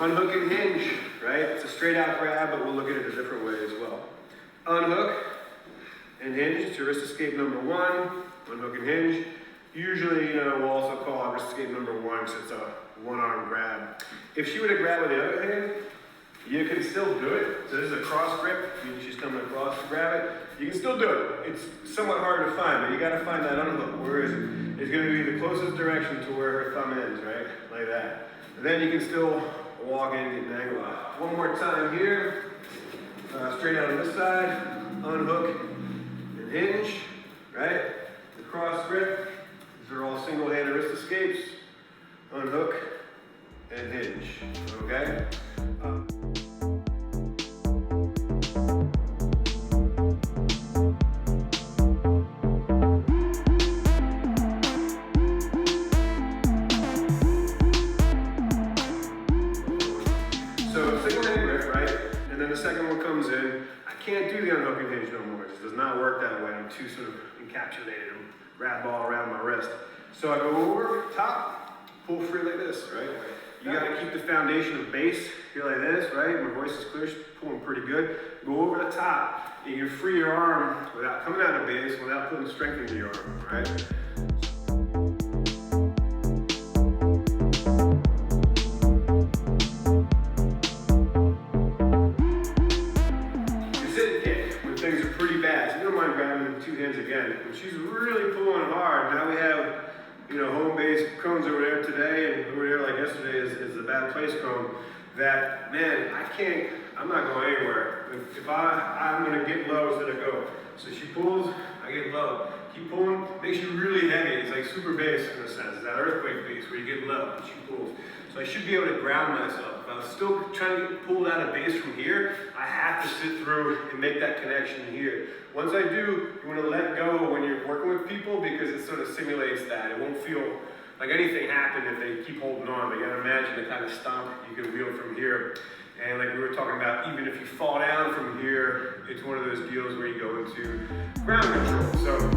Unhook and hinge, right? It's a straight out grab, but we'll look at it a different way as well. Unhook and hinge to wrist escape number one. Unhook and hinge. Usually, we'll also call it wrist escape number one because it's a one-arm grab. If she were to grab with the other hand, you can still do it. So this is a cross grip. She's coming across to grab it. You can still do it. It's somewhat hard to find, but you got to find that unhook. Where is it? It's going to be the closest direction to where her thumb ends, right? Like that. And then you can still walk in and get an angle out. One more time here. Straight out on this side. Unhook and hinge, right? The cross grip. These are all single-handed wrist escapes. Unhook and hinge, okay? So single-handed grip, right? And then the second one comes in. I can't do the unhook and hinge no more. It does not work that way. I'm too sort of encapsulated and wrap all around my wrist. So I go over, top, pull free like this, right? You gotta keep the foundation of base here like this, right? My voice is clear, she's pulling pretty good. Go over the top, and you can free your arm without coming out of base, without putting strength into your arm, right? Things are pretty bad. So you don't mind grabbing two hands again. When she's really pulling hard, now we have, home base cones over there today, and over there like yesterday is the bad place cone. That, man, I'm not going anywhere. If I'm gonna get low instead of go. So she pulls, I get low. Keep pulling, makes you really heavy. It's like super bass in a sense. It's that earthquake bass where you get low and she pulls. So I should be able to ground myself. If I was still trying to get pulled out of base from here, I have to sit through and make that connection here. Once I do, you want to let go when you're working with people because it sort of simulates that. It won't feel like anything happened if they keep holding on. But you gotta imagine the kind of stomp you can wield from here. And like we were talking about, even if you fall down from here, it's one of those deals where you go into ground control. So.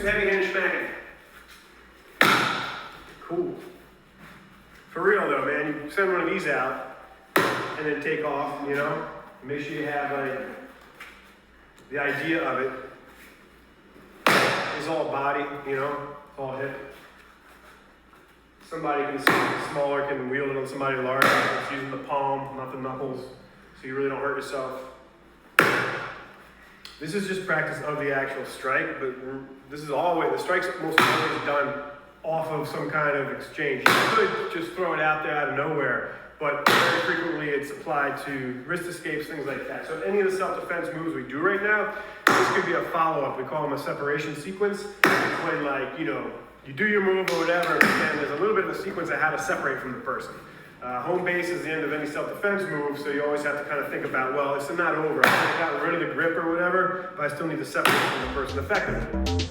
Heavy hinge smacking. Cool. For real though, man, you send one of these out and then take off, Make sure you have the idea of it is all body, it's all hip. Somebody smaller can wield it on somebody larger. It's using the palm, not the knuckles, so you really don't hurt yourself. This is just practice of the actual strike, but this is the strike's most always done off of some kind of exchange. You could just throw it out there out of nowhere, but very frequently it's applied to wrist escapes, things like that. So any of the self-defense moves we do right now, this could be a follow-up. We call them a separation sequence. It's when you do your move or whatever, and there's a little bit of the sequence of how to separate from the person. Home base is the end of any self-defense move, so you always have to kind of think about, well, it's not over. I got rid of the grip or whatever, but I still need to separate from the person effectively.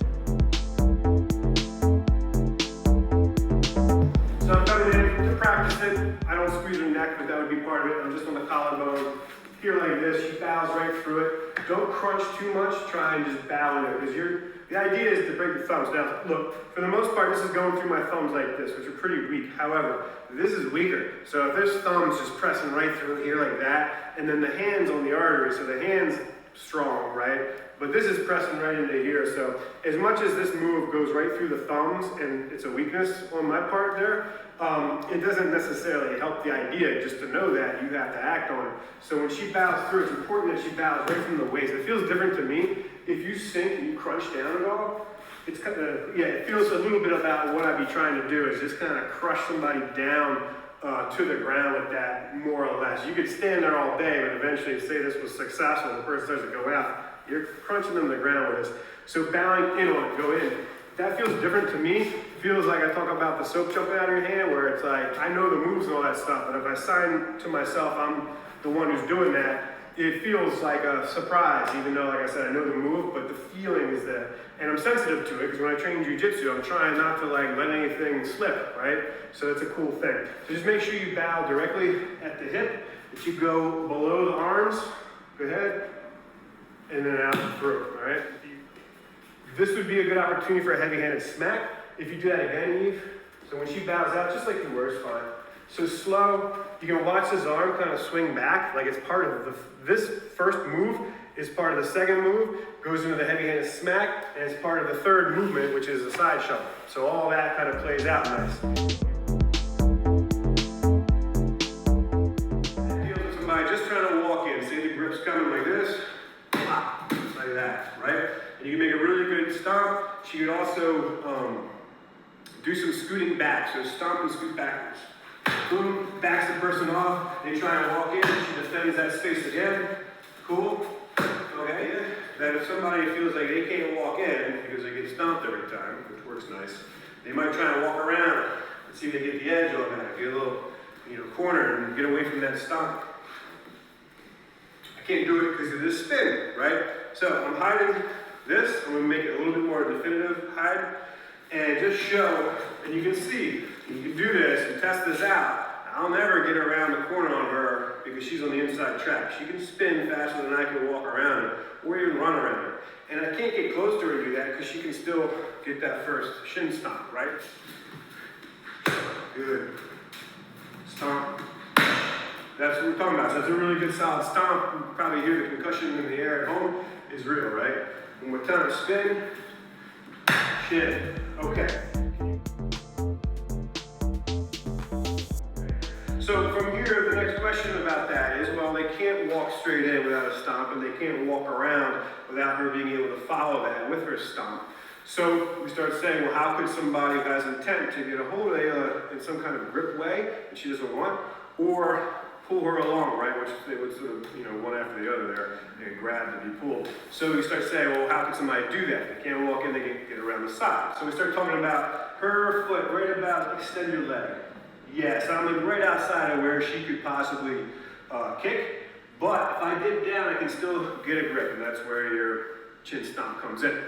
So I'm coming in to practice it. I don't squeeze her neck, but that would be part of it. I'm just on the collarbone. Here like this, she bows right through it. Don't crunch too much, try and just bow in it, because the idea is to break the thumbs. Now, look, for the most part, this is going through my thumbs like this, which are pretty weak. However, this is weaker. So if there's thumbs just pressing right through here like that, and then the hands on the artery, so the hand's strong, right? But this is pressing right into here. So as much as this move goes right through the thumbs, and it's a weakness on my part there, it doesn't necessarily help the idea just to know that you have to act on it. So when she bows through, it's important that she bows right from the waist. It feels different to me. If you sink and you crunch down at all, it's kind of, yeah, it feels a little bit about what I'd be trying to do is just kind of crush somebody down to the ground with that, more or less. You could stand there all day, but eventually say this was successful, the person starts to go out, you're crunching them to the ground with this. So bowing in on it, go in. That feels different to me. It feels like I talk about the soap jumping out of your hand, where it's like, I know the moves and all that stuff, but if I sign to myself, I'm the one who's doing that, it feels like a surprise, even though, like I said, I know the move, but the feeling is there. And I'm sensitive to it, because when I train Jiu Jitsu, I'm trying not to like let anything slip, right? So that's a cool thing. So just make sure you bow directly at the hip, that you go below the arms, go ahead, and then out through, all right? This would be a good opportunity for a heavy-handed smack. If you do that again, Eve, so when she bows out, just like you were, it's fine. So slow, you can watch his arm kind of swing back, like it's part of this first move is part of the second move, goes into the heavy-handed smack, and it's part of the third movement, which is the side shuffle. So all that kind of plays out nice. Deals with somebody just trying to walk in, see the grip's coming like this, just like that, right? And you can make a really good stomp. She could also do some scooting back, so stomp and scoot backwards. Boom, backs the person off, they try and walk in, she defends that space again. Cool. Okay. Then if somebody feels like they can't walk in because they get stomped every time, which works nice, they might try and walk around and see if they get the edge on that, get a little, corner and get away from that stomp. I can't do it because of this spin, right? So I'm hiding this, I'm going to make it a little bit more definitive hide, and just show, and you can see, you can do this and test this out. I'll never get around the corner on her because she's on the inside track. She can spin faster than I can walk around her, or even run around her. And I can't get close to her and do that because she can still get that first shin stomp, right? Good. Stomp. That's what we're talking about. So that's a really good solid stomp. You can probably hear the concussion in the air at home is real, right? One more time, spin, shin. Okay. So from here, the next question about that is, well, they can't walk straight in without a stomp, and they can't walk around without her being able to follow that with her stomp. So we start saying, well, how could somebody who has intent to get a hold of Ayla in some kind of grip way that she doesn't want, or pull her along, right? Which they would sort of, one after the other there, they grab to be pulled. So we start saying, well, how can somebody do that? They can't walk in, they can get around the side. So we start talking about her foot right about, extend your leg. Yes, I'm like right outside of where she could possibly kick, but if I dip down, I can still get a grip, and that's where your chin stomp comes in.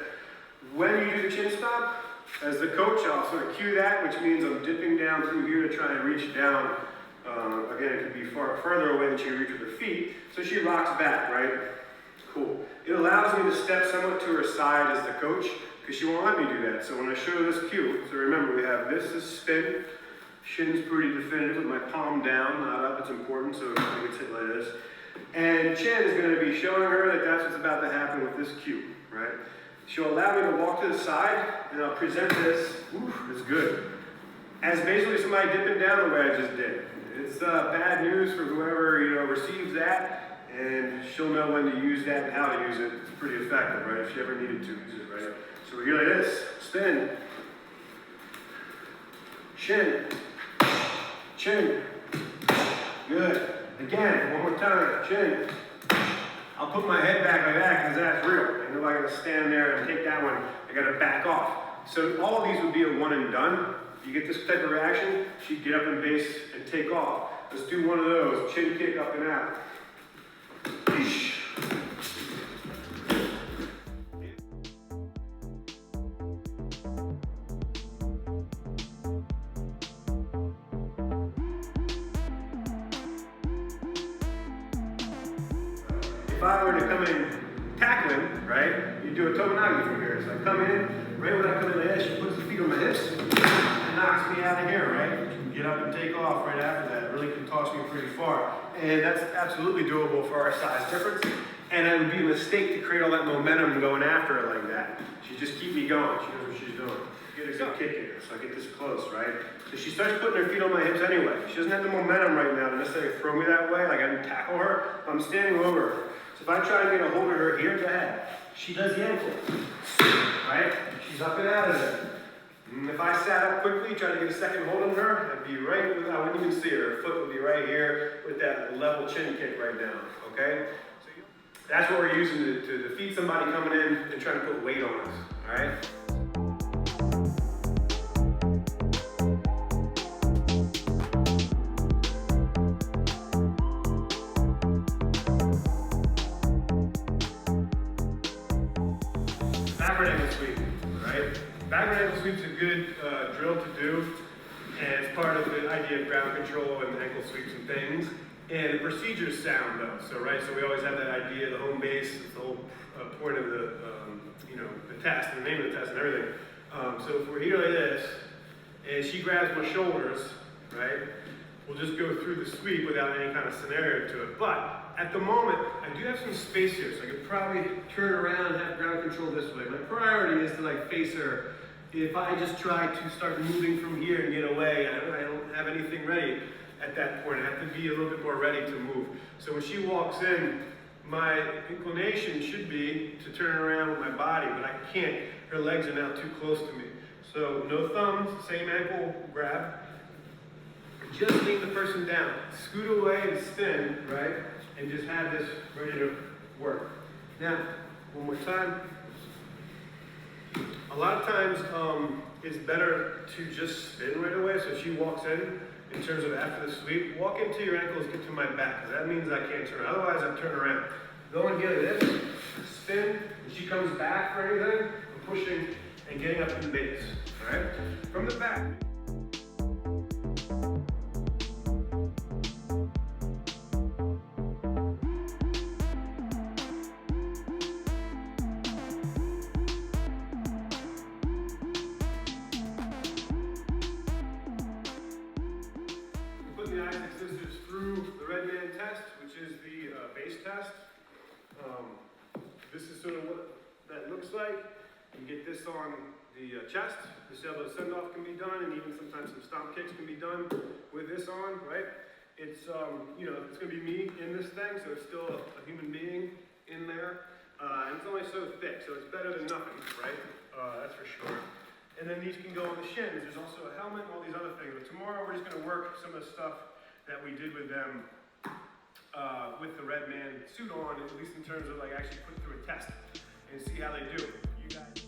When you do the chin stomp, as the coach, I'll sort of cue that, which means I'm dipping down through here to try and reach down. Again, it could be further away than she can reach with her feet, so she rocks back, right? Cool. It allows me to step somewhat to her side as the coach, because she won't let me do that. So when I show this cue, so remember we have this is spin, shin's pretty definitive with my palm down, not up, it's important, so it gets hit like this. And chin is going to be showing her that that's what's about to happen with this cue, right? She'll allow me to walk to the side, and I'll present this, it's good, as basically somebody dipping down the way I just did. It's bad news for whoever receives that, and she'll know when to use that and how to use it. It's pretty effective, right? If she ever needed to use it, right? So we're here like this, spin, shin, chin, good. Again, one more time, chin. I'll put my head back like that because that's real. I know I gotta stand there and take that one. I gotta back off. So all of these would be a one and done. You get this type of reaction, she'd get up in base and take off. Let's do one of those, chin kick up and out. Eesh. If I were to come in tackling, right, you do a tomonagi from here. So I come in, right when I come in the edge, she puts the feet on my hips, and knocks me out of here, right? You can get up and take off right after that. It really can toss me pretty far. And that's absolutely doable for our size difference. And it would be a mistake to create all that momentum going after her like that. She just keep me going. She knows what she's doing. Get a good kick here, so I get this close, right? So she starts putting her feet on my hips anyway. She doesn't have the momentum right now to necessarily throw me that way, like I didn't tackle her. I'm standing over her. So if I try to get a hold of her here, go ahead. she does the ankle, right? She's up and out of there. And if I sat up quickly, trying to get a second hold on her, I'd be right, I wouldn't even see her. Her foot would be right here with that level chin kick right now, okay? So that's what we're using to defeat somebody coming in and trying to put weight on us, all right? Backward ankle sweep, right? Backward ankle sweep is a good drill to do, and it's part of the idea of ground control and ankle sweeps and things. And the procedure's sound though, so we always have that idea, the home base, is the whole point of the, the test, and the name of the test and everything. So if we're here like this, and she grabs my shoulders, right, we'll just go through the sweep without any kind of scenario to it. But at the moment, I do have some space here, so I could probably turn around and have ground control this way. My priority is to face her. If I just try to start moving from here and get away, I don't have anything ready at that point. I have to be a little bit more ready to move. So when she walks in, my inclination should be to turn around with my body, but I can't. Her legs are now too close to me. So no thumbs, same ankle grab. Just lean the person down. Scoot away and spin, right? And just have this ready to work. Now, one more time. A lot of times, it's better to just spin right away. So she walks in terms of after the sweep, walk into your ankles, get to my back. That means I can't turn. Otherwise, I turn around. Go in here like this, spin, and she comes back for anything. I'm pushing and getting up in the base. All right? From the back. The ISAACS sisters through the red man test, which is the base test. This is sort of what that looks like. You get this on the chest. This elbow send-off can be done, and even sometimes some stomp kicks can be done with this on, right? It's, it's going to be me in this thing, so it's still a human being in there. And it's only so thick, so it's better than nothing, right? That's for sure. And then these can go on the shins. There's also a helmet and all these other things. But tomorrow we're just going to work some of the stuff that we did with them with the red man suit on, at least in terms of actually putting through a test and see how they do. You guys.